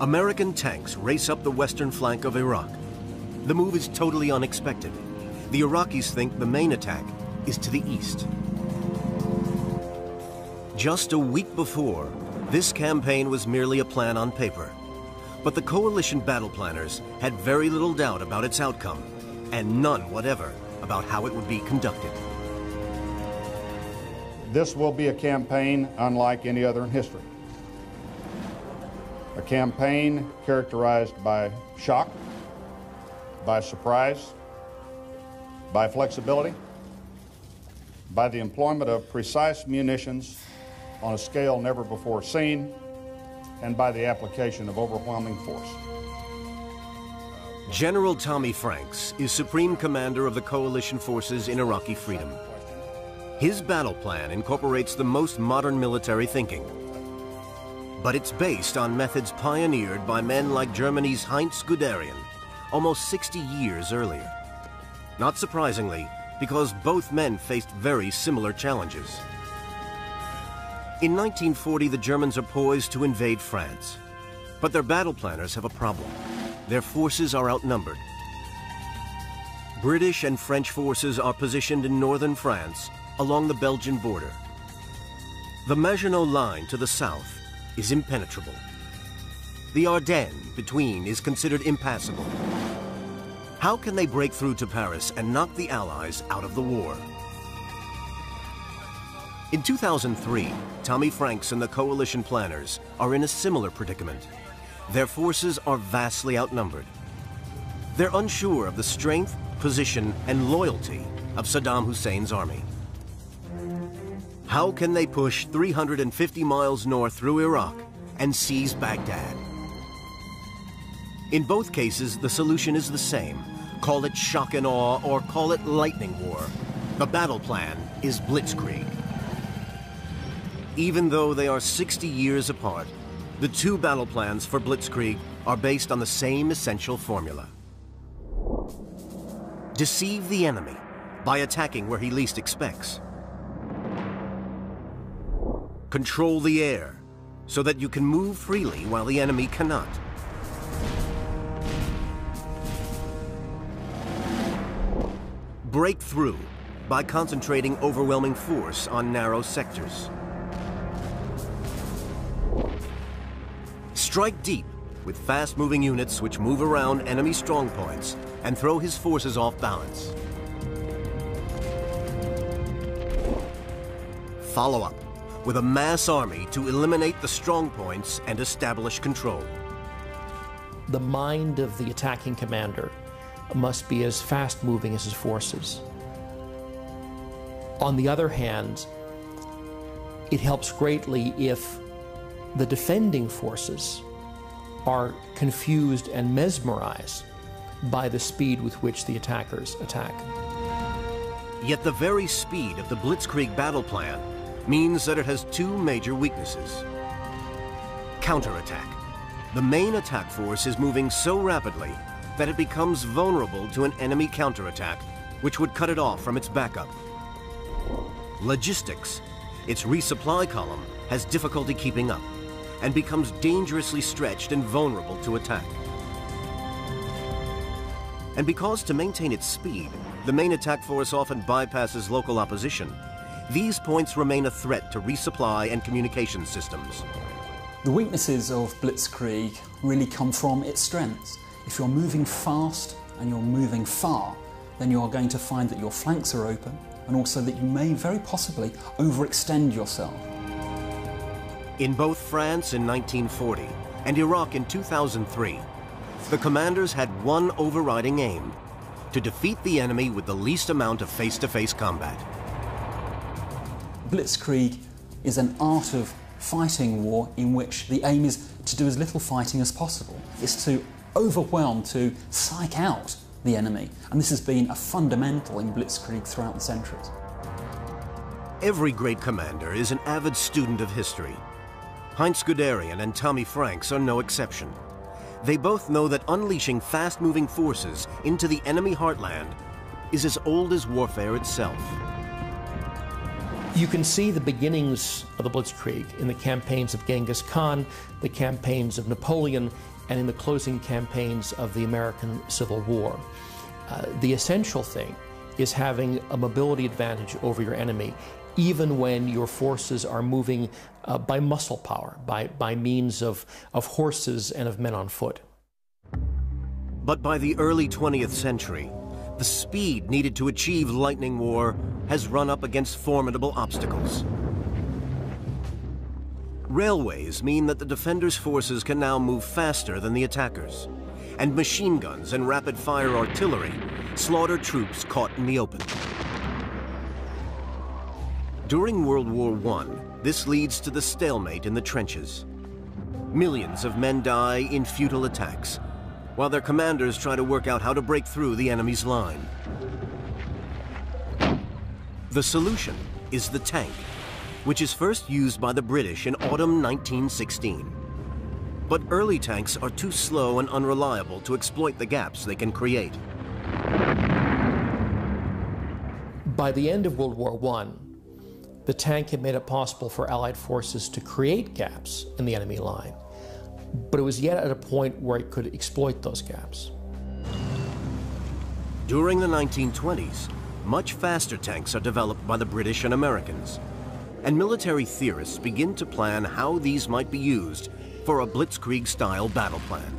American tanks race up the western flank of Iraq. The move is totally unexpected. The Iraqis think the main attack is to the east. Just a week before, this campaign was merely a plan on paper. But the coalition battle planners had very little doubt about its outcome, and none whatever about how it would be conducted. This will be a campaign unlike any other in history. A campaign characterized by shock, by surprise, by flexibility, by the employment of precise munitions on a scale never before seen, and by the application of overwhelming force. General Tommy Franks is Supreme Commander of the coalition forces in Iraqi freedom. His battle plan incorporates the most modern military thinking. But it's based on methods pioneered by men like Germany's Heinz Guderian almost 60 years earlier. Not surprisingly, because both men faced very similar challenges. In 1940, the Germans are poised to invade France. But their battle planners have a problem. Their forces are outnumbered. British and French forces are positioned in northern France along the Belgian border. The Maginot Line to the south is impenetrable. The Ardennes between is considered impassable. How can they break through to Paris and knock the Allies out of the war? In 2003, Tommy Franks and the coalition planners are in a similar predicament. Their forces are vastly outnumbered. They're unsure of the strength, position, and loyalty of Saddam Hussein's army. How can they push 350 miles north through Iraq and seize Baghdad? In both cases, the solution is the same. Call it shock and awe or call it lightning war. The battle plan is Blitzkrieg. Even though they are 60 years apart, the two battle plans for Blitzkrieg are based on the same essential formula. Deceive the enemy by attacking where he least expects. Control the air so that you can move freely while the enemy cannot. Break through by concentrating overwhelming force on narrow sectors. Strike deep with fast-moving units which move around enemy strongpoints and throw his forces off balance. Follow up with a mass army to eliminate the strongpoints and establish control. The mind of the attacking commander must be as fast-moving as his forces. On the other hand, it helps greatly if the defending forces are confused and mesmerized by the speed with which the attackers attack. Yet the very speed of the Blitzkrieg battle plan means that it has two major weaknesses. Counterattack. The main attack force is moving so rapidly that it becomes vulnerable to an enemy counterattack, which would cut it off from its backup. Logistics. Its resupply column has difficulty keeping up and becomes dangerously stretched and vulnerable to attack. And because to maintain its speed, the main attack force often bypasses local opposition, these points remain a threat to resupply and communication systems. The weaknesses of Blitzkrieg really come from its strengths. If you're moving fast and you're moving far, then you are going to find that your flanks are open and also that you may very possibly overextend yourself. In both France in 1940 and Iraq in 2003, the commanders had one overriding aim: to defeat the enemy with the least amount of face-to-face combat. Blitzkrieg is an art of fighting war in which the aim is to do as little fighting as possible. It's to overwhelm, to psych out the enemy, and this has been a fundamental in Blitzkrieg throughout the centuries. Every great commander is an avid student of history. Heinz Guderian and Tommy Franks are no exception. They both know that unleashing fast-moving forces into the enemy heartland is as old as warfare itself. You can see the beginnings of the Blitzkrieg in the campaigns of Genghis Khan, the campaigns of Napoleon, and in the closing campaigns of the American Civil War. The essential thing is having a mobility advantage over your enemy, even when your forces are moving by muscle power, by means of horses and of men on foot. But by the early 20th century, the speed needed to achieve lightning war has run up against formidable obstacles. Railways mean that the defenders' forces can now move faster than the attackers, and machine guns and rapid-fire artillery slaughter troops caught in the open. During World War I, this leads to the stalemate in the trenches. Millions of men die in futile attacks, while their commanders try to work out how to break through the enemy's line. The solution is the tank, which is first used by the British in autumn 1916. But early tanks are too slow and unreliable to exploit the gaps they can create. By the end of World War I, the tank had made it possible for Allied forces to create gaps in the enemy line, but it was yet at a point where it could exploit those gaps. During the 1920s, much faster tanks are developed by the British and Americans, and military theorists begin to plan how these might be used for a Blitzkrieg-style battle plan.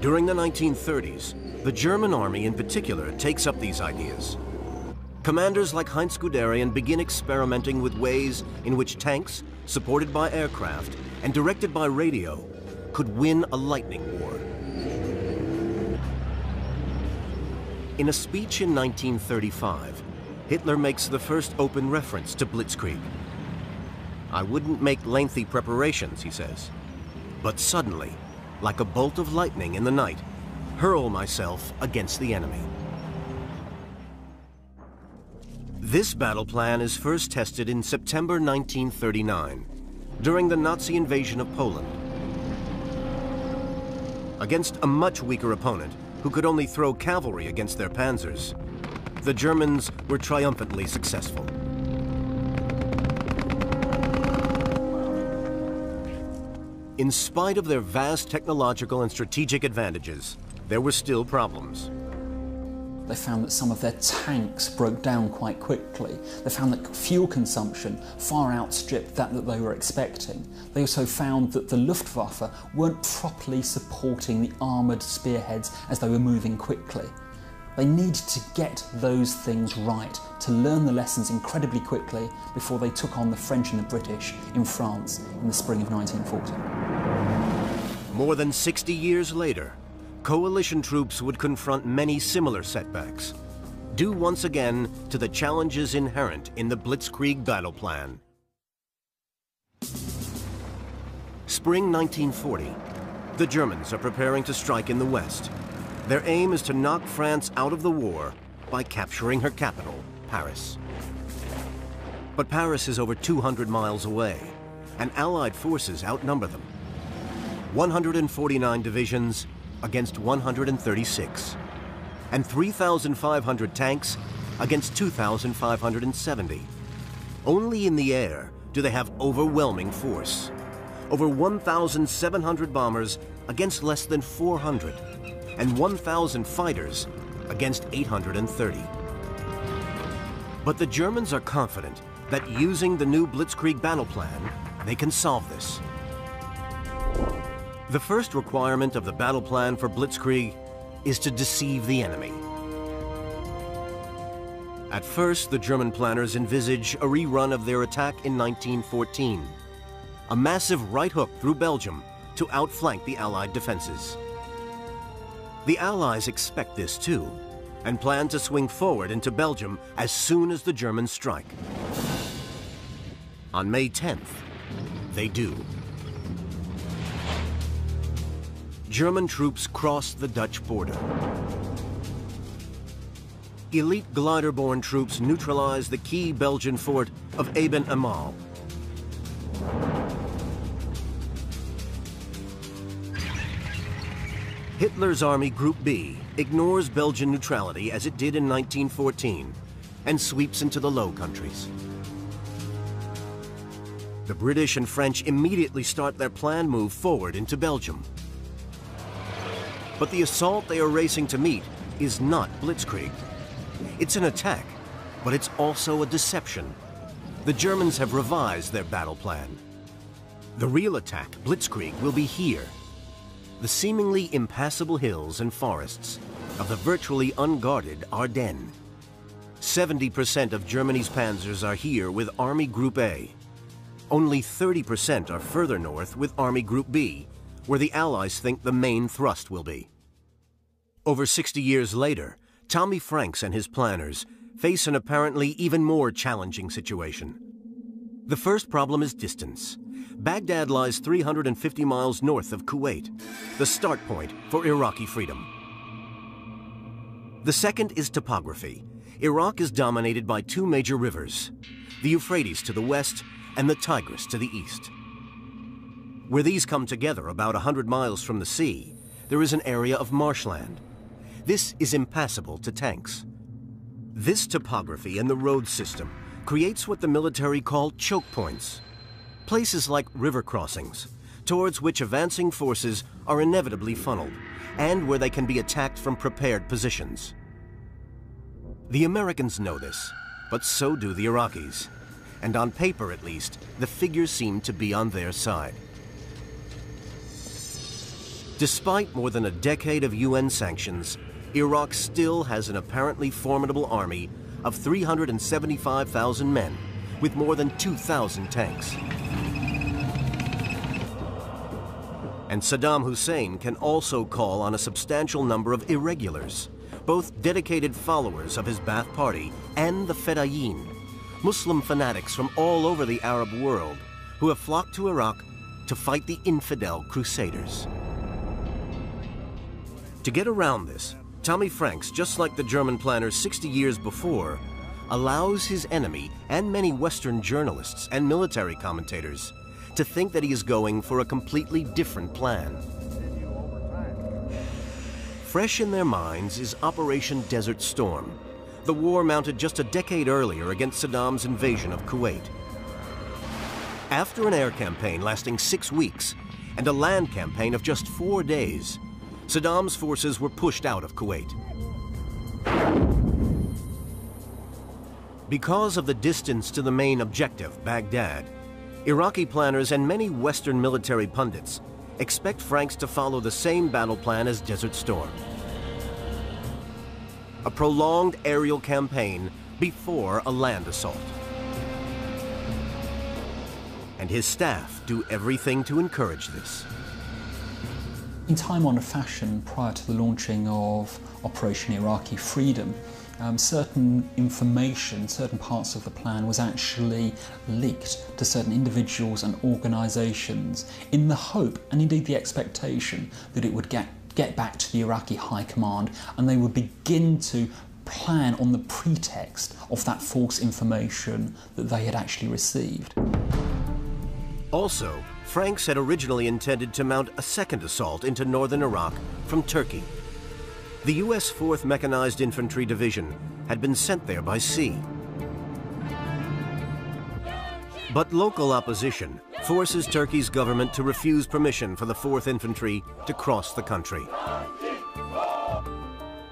During the 1930s, the German army in particular takes up these ideas. Commanders like Heinz Guderian begin experimenting with ways in which tanks, supported by aircraft and directed by radio, could win a lightning war. In a speech in 1935, Hitler makes the first open reference to Blitzkrieg. "I wouldn't make lengthy preparations," he says, "but suddenly, like a bolt of lightning in the night, hurl myself against the enemy." This battle plan is first tested in September 1939, during the Nazi invasion of Poland. Against a much weaker opponent, who could only throw cavalry against their panzers, the Germans were triumphantly successful. In spite of their vast technological and strategic advantages, there were still problems. They found that some of their tanks broke down quite quickly. They found that fuel consumption far outstripped that they were expecting. They also found that the Luftwaffe weren't properly supporting the armoured spearheads as they were moving quickly. They needed to get those things right, to learn the lessons incredibly quickly before they took on the French and the British in France in the spring of 1940. More than 60 years later, coalition troops would confront many similar setbacks, due once again to the challenges inherent in the Blitzkrieg battle plan. Spring 1940, the Germans are preparing to strike in the West. Their aim is to knock France out of the war by capturing her capital, Paris. But Paris is over 200 miles away, and Allied forces outnumber them. 149 divisions against 136, and 3,500 tanks against 2,570. Only in the air do they have overwhelming force. Over 1,700 bombers against less than 400, and 1,000 fighters against 830. But the Germans are confident that using the new Blitzkrieg battle plan, they can solve this. The first requirement of the battle plan for Blitzkrieg is to deceive the enemy. At first, the German planners envisage a rerun of their attack in 1914, a massive right hook through Belgium to outflank the Allied defenses. The Allies expect this too, and plan to swing forward into Belgium as soon as the Germans strike. On May 10th, they do. German troops cross the Dutch border. Elite glider-borne troops neutralize the key Belgian fort of Eben-Emael. Hitler's Army Group B ignores Belgian neutrality as it did in 1914 and sweeps into the Low Countries. The British and French immediately start their planned move forward into Belgium. But the assault they are racing to meet is not Blitzkrieg. It's an attack, but it's also a deception. The Germans have revised their battle plan. The real attack, Blitzkrieg, will be here. The seemingly impassable hills and forests of the virtually unguarded Ardennes. 70% of Germany's panzers are here with Army Group A. Only 30% are further north with Army Group B, where the Allies think the main thrust will be. Over 60 years later, Tommy Franks and his planners face an apparently even more challenging situation. The first problem is distance. Baghdad lies 350 miles north of Kuwait, the start point for Iraqi freedom. The second is topography. Iraq is dominated by two major rivers, the Euphrates to the west and the Tigris to the east. Where these come together about 100 miles from the sea, there is an area of marshland. This is impassable to tanks. This topography and the road system creates what the military call choke points, places like river crossings, towards which advancing forces are inevitably funneled, and where they can be attacked from prepared positions. The Americans know this, but so do the Iraqis. And on paper, at least, the figures seem to be on their side. Despite more than a decade of UN sanctions, Iraq still has an apparently formidable army of 375,000 men with more than 2,000 tanks. And Saddam Hussein can also call on a substantial number of irregulars, both dedicated followers of his Ba'ath Party and the Fedayeen, Muslim fanatics from all over the Arab world who have flocked to Iraq to fight the infidel crusaders. To get around this, Tommy Franks, just like the German planners 60 years before, allows his enemy and many Western journalists and military commentators to think that he is going for a completely different plan. Fresh in their minds is Operation Desert Storm, the war mounted just a decade earlier against Saddam's invasion of Kuwait. After an air campaign lasting 6 weeks and a land campaign of just 4 days, Saddam's forces were pushed out of Kuwait. Because of the distance to the main objective, Baghdad, Iraqi planners and many Western military pundits expect Franks to follow the same battle plan as Desert Storm. A prolonged aerial campaign before a land assault. And his staff do everything to encourage this. In time-honored fashion, prior to the launching of Operation Iraqi Freedom, certain information, certain parts of the plan was actually leaked to certain individuals and organisations in the hope, and indeed the expectation, that it would get back to the Iraqi High Command and they would begin to plan on the pretext of that false information that they had actually received. Also, Franks had originally intended to mount a second assault into northern Iraq from Turkey. The U.S. 4th Mechanized Infantry Division had been sent there by sea. But local opposition forces Turkey's government to refuse permission for the 4th Infantry to cross the country.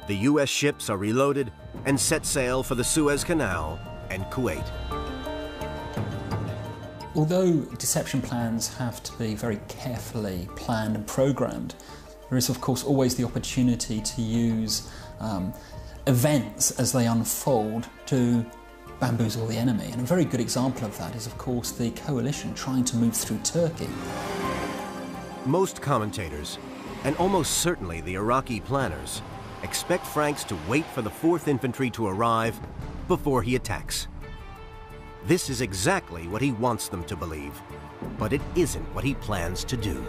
The U.S. ships are reloaded and set sail for the Suez Canal and Kuwait. Although deception plans have to be very carefully planned and programmed, there is of course always the opportunity to use events as they unfold to bamboozle the enemy. And a very good example of that is of course the coalition trying to move through Turkey. Most commentators, and almost certainly the Iraqi planners, expect Franks to wait for the 4th Infantry to arrive before he attacks. This is exactly what he wants them to believe, but it isn't what he plans to do.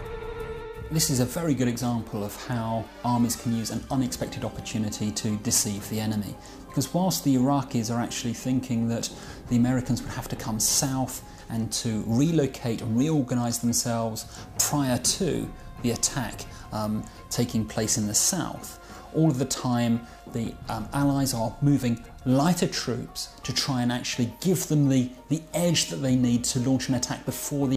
This is a very good example of how armies can use an unexpected opportunity to deceive the enemy. Because whilst the Iraqis are actually thinking that the Americans would have to come south and to relocate and reorganise themselves prior to the attack taking place in the south, all of the time the Allies are moving lighter troops to try and actually give them the edge that they need to launch an attack before the